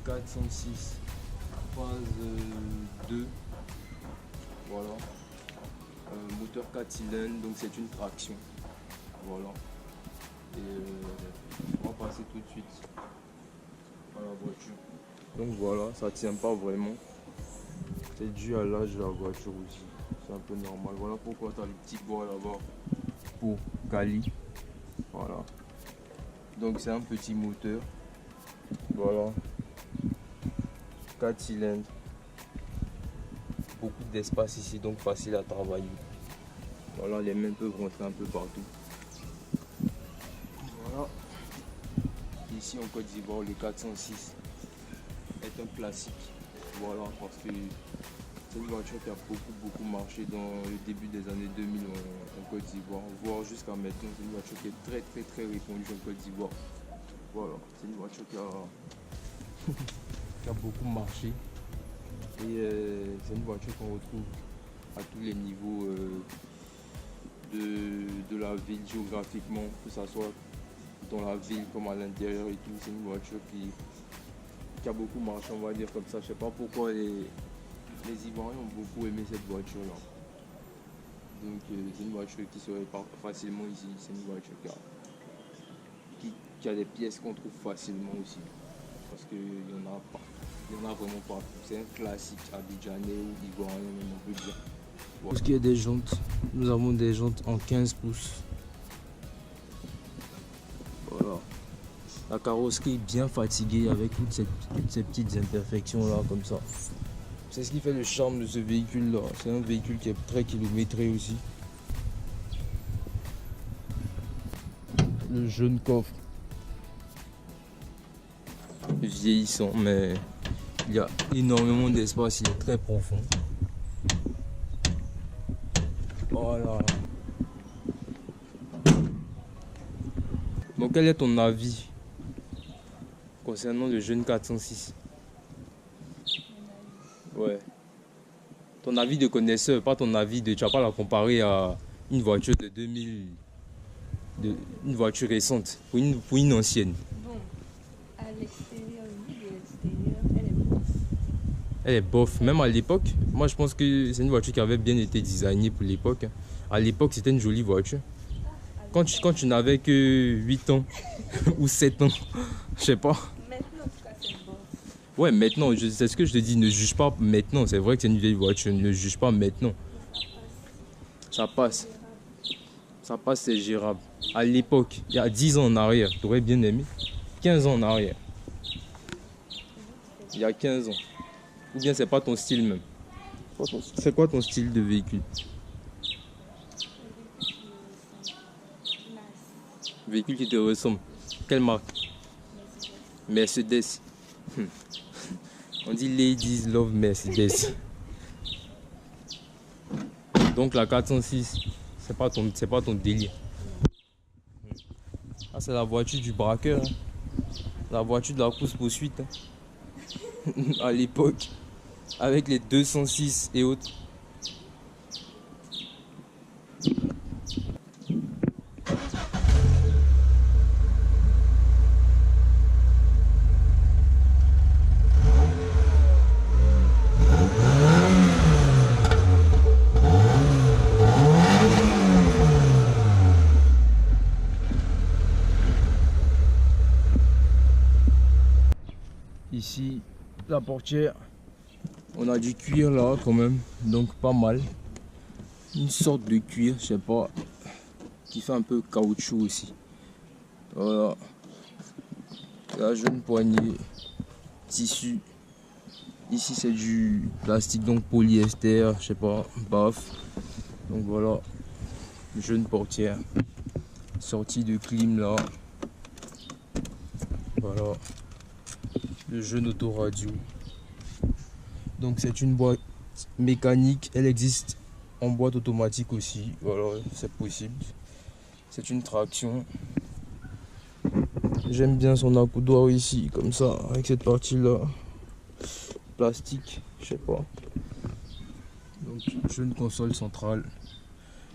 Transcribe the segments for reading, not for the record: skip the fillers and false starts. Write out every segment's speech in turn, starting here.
406 phase 2. Voilà. Moteur 4 cylindres, donc c'est une traction. Voilà. Et on va passer tout de suite à la voiture. Donc voilà, ça tient pas vraiment. C'est dû à l'âge de la voiture aussi. C'est un peu normal. Voilà pourquoi tu as le petit bois là-bas pour Kali. Voilà. Donc c'est un petit moteur. Voilà. 4 cylindres. Beaucoup d'espace ici, donc facile à travailler. Voilà, les mains peuvent rentrer un peu partout. Voilà. Ici en Côte d'Ivoire, le 406 est un classique. Voilà, parce que c'est une voiture qui a beaucoup marché dans le début des années 2000 en Côte d'Ivoire, voire jusqu'à maintenant. C'est une voiture qui est très répandue en Côte d'Ivoire. Voilà, c'est une voiture qui a beaucoup marché. Et c'est une voiture qu'on retrouve à tous les niveaux de la ville géographiquement, que ce soit dans la ville comme à l'intérieur et tout. C'est une voiture qui a beaucoup marché, on va dire comme ça. Je sais pas pourquoi les Ivoiriens ont beaucoup aimé cette voiture là. Donc c'est une voiture qui se répare facilement ici. C'est une voiture qui a des pièces qu'on trouve facilement aussi. Parce qu'il y en a pas. Il y en a vraiment partout. C'est un classique abidjanais ou ivoirien, même on peut dire. Voilà. Pour ce qui est des jantes, nous avons des jantes en 15 pouces. Voilà. La carrosserie est bien fatiguée avec toutes ces petites imperfections là comme ça. C'est ce qui fait le charme de ce véhicule là. C'est un véhicule qui est très kilométré aussi. Le jeune coffre. Vieillissant, mais il y a énormément d'espace, il est très profond. Voilà. Donc quel est ton avis concernant le jeune 406? Ouais. Ton avis de connaisseur, pas ton avis de... Tu vas pas la comparer à une voiture de 2000... une voiture récente, pour une ancienne. Bon, à l'extérieur, oui, de l'extérieur, elle est bof. Elle est bof, même à l'époque. Moi je pense que c'est une voiture qui avait bien été designée pour l'époque. À l'époque c'était une jolie voiture. Quand tu n'avais que 8 ans ou 7 ans, je sais pas. Maintenant, en tout cas, c'est bof. Ouais, maintenant, c'est ce que je te dis, ne juge pas maintenant. C'est vrai que c'est une vieille voiture, ne juge pas maintenant. Ça passe. Ça passe, c'est gérable. À l'époque, il y a 10 ans en arrière, tu aurais bien aimé. 15 ans en arrière. Il y a 15 ans. Ou bien c'est pas ton style même. C'est quoi ton style de véhicule? Véhicule qui te ressemble. Quelle marque? Mercedes. On dit ladies love Mercedes. Donc la 406, c'est pas ton délire. Ah, c'est la voiture du braqueur. Hein. La voiture de la course-poursuite. Hein. À l'époque. Avec les 206 et autres. Ici, la portière, on a du cuir là quand même, donc pas mal. Une sorte de cuir, je sais pas, qui fait un peu caoutchouc aussi. Voilà. La jeune poignée, tissu. Ici c'est du plastique, donc polyester, je sais pas, baf. Donc voilà, jeune portière. Sortie de clim là. Voilà. Le jeune autoradio. Donc c'est une boîte mécanique, elle existe en boîte automatique aussi, voilà, c'est possible. C'est une traction. J'aime bien son accoudoir ici, comme ça, avec cette partie là. Plastique, je sais pas. Donc jeune console centrale.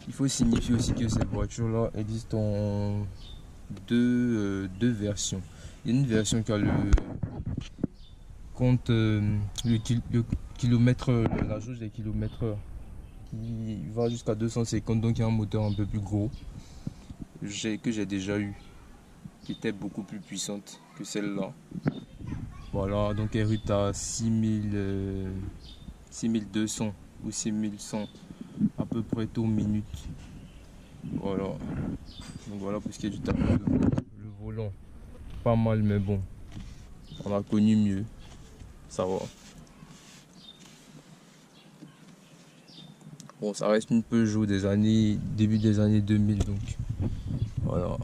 Il faut signifier aussi que cette voiture là existe en deux versions. Il y a une version qui a compte le kilomètre, la jauge des kilomètres qui va jusqu'à 250, donc il y a un moteur un peu plus gros que j'ai déjà eu, qui était beaucoup plus puissante que celle-là. Voilà, donc elle route à 6200 ou 6100 à peu près tours minute. Voilà, donc voilà pour ce qui est du tapis de volant. Le volant, pas mal, mais bon, on a connu mieux, ça va. Bon, ça reste une Peugeot des années, début des années 2000, donc voilà.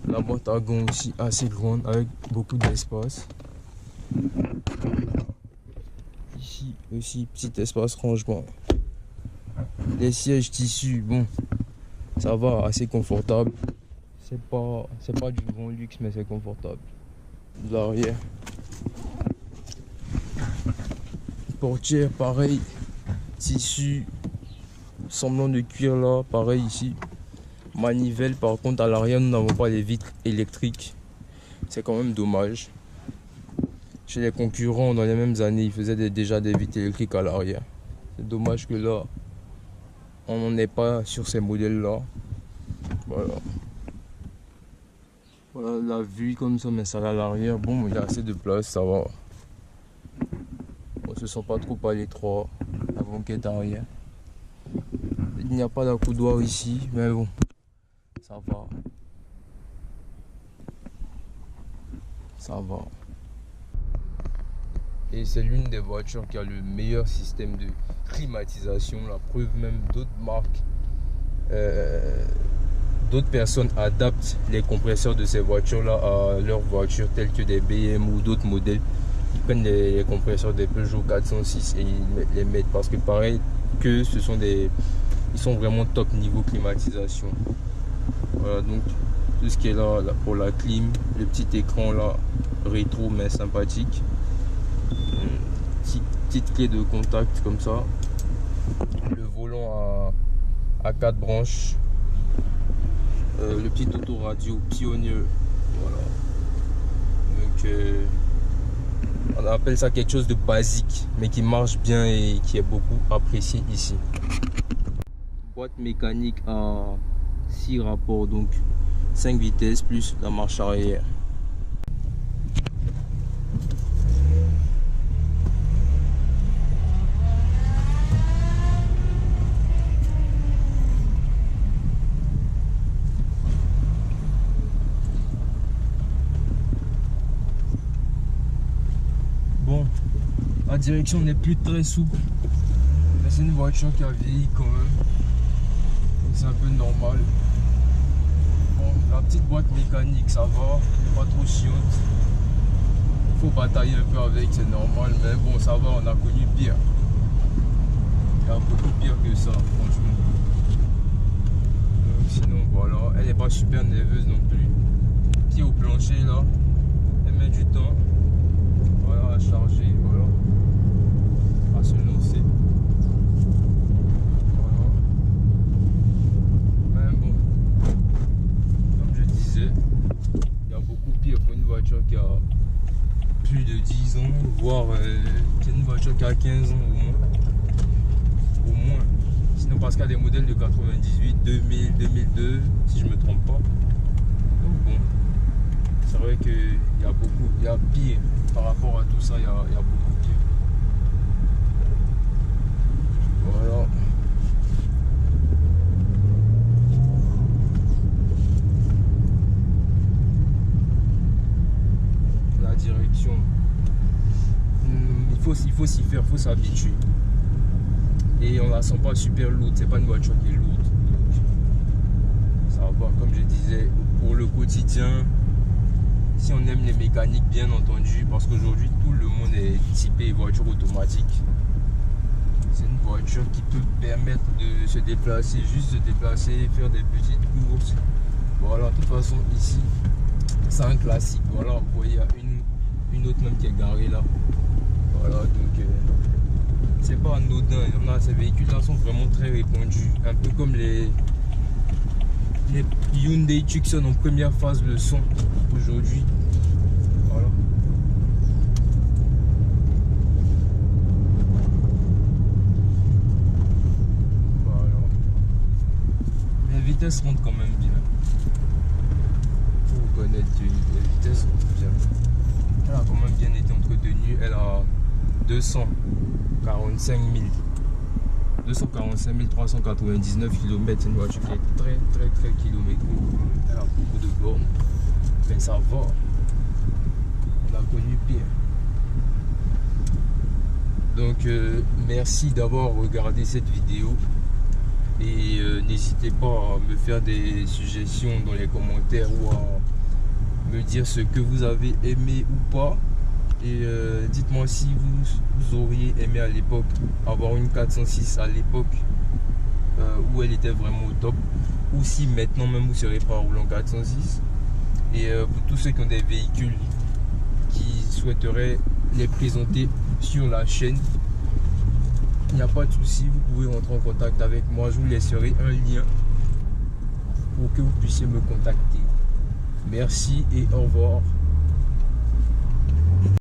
La boîte à gants aussi assez grande avec beaucoup d'espace. Ici aussi petit espace rangement. Les sièges tissus, bon, ça va, assez confortable. C'est pas du grand luxe, mais c'est confortable. De l'arrière. Portière pareil, tissu, semblant de cuir là, pareil ici. Manivelle, par contre à l'arrière nous n'avons pas les vitres électriques, c'est quand même dommage. Chez les concurrents dans les mêmes années ils faisaient déjà des vitres électriques à l'arrière. C'est dommage que là on n'en est pas sur ces modèles là. Voilà. Voilà la vue comme ça, mais ça à l'arrière, bon il y a assez de place, ça va. On se sent pas trop à l'étroit, la banquette arrière. Il n'y a pas d'accoudoir ici, mais bon, ça va. Ça va. Et c'est l'une des voitures qui a le meilleur système de climatisation. La preuve, même d'autres marques, d'autres personnes adaptent les compresseurs de ces voitures-là à leurs voitures, telles que des BM ou d'autres modèles. Ils prennent les compresseurs des Peugeot 406 et ils les mettent parce que pareil que ce sont ils sont vraiment top niveau climatisation. Voilà, donc tout ce qui est là pour la clim, le petit écran là rétro mais sympathique, petite clé de contact comme ça, le volant à 4 branches, le petit autoradio Pioneer, voilà. Donc on appelle ça quelque chose de basique mais qui marche bien et qui est beaucoup apprécié ici. Boîte mécanique à 6 rapports, donc 5 vitesses plus la marche arrière. Bon, la direction n'est plus très souple, mais c'est une voiture qui a vieilli quand même. C'est un peu normal. Bon, la petite boîte mécanique ça va, pas trop chiante. Il faut batailler un peu avec, c'est normal, mais bon ça va, on a connu pire. Il y a beaucoup pire que ça, franchement. Donc, sinon voilà, elle n'est pas super nerveuse non plus. Pied au plancher là, elle met du temps. Voilà, à charger, voilà, à se lancer. Qui a plus de 10 ans, voire c'est une voiture qui a 15 ans au moins. Sinon parce qu'il y a des modèles de 98, 2000, 2002, si je me trompe pas. Donc bon, c'est vrai qu'il y a pire par rapport à tout ça, il y a beaucoup pire. Voilà. Direction, il faut s'y faire, il faut s'habituer et on la sent pas super lourde, c'est pas une voiture qui est lourde, donc ça va. Comme je disais, pour le quotidien, si on aime les mécaniques bien entendu, parce qu'aujourd'hui tout le monde est typé voiture automatique, c'est une voiture qui peut permettre de se déplacer, juste se déplacer, faire des petites courses. Voilà, de toute façon ici c'est un classique. Voilà, vous voyez, il y a une autre même qui est garée là. Voilà, donc c'est pas anodin. Ces véhicules là sont vraiment très répandus, un peu comme les Les Hyundai Tucson en première phase le son aujourd'hui. Voilà. Voilà. Les vitesses rentrent quand même bien. Faut connaître, les vitesses rentrent bien. Elle a quand même bien été entretenue. Elle a 245 399 km. C'est une voiture qui est très kilométrique. Elle a beaucoup de bornes, mais ça va. On a connu pire. Donc merci d'avoir regardé cette vidéo et n'hésitez pas à me faire des suggestions dans les commentaires ou à me dire ce que vous avez aimé ou pas. Et dites-moi si vous auriez aimé à l'époque avoir une 406 à l'époque où elle était vraiment au top, ou si maintenant même vous serez pas roulant 406. Et pour tous ceux qui ont des véhicules qui souhaiteraient les présenter sur la chaîne, il n'y a pas de souci, vous pouvez rentrer en contact avec moi. Je vous laisserai un lien pour que vous puissiez me contacter. Merci et au revoir.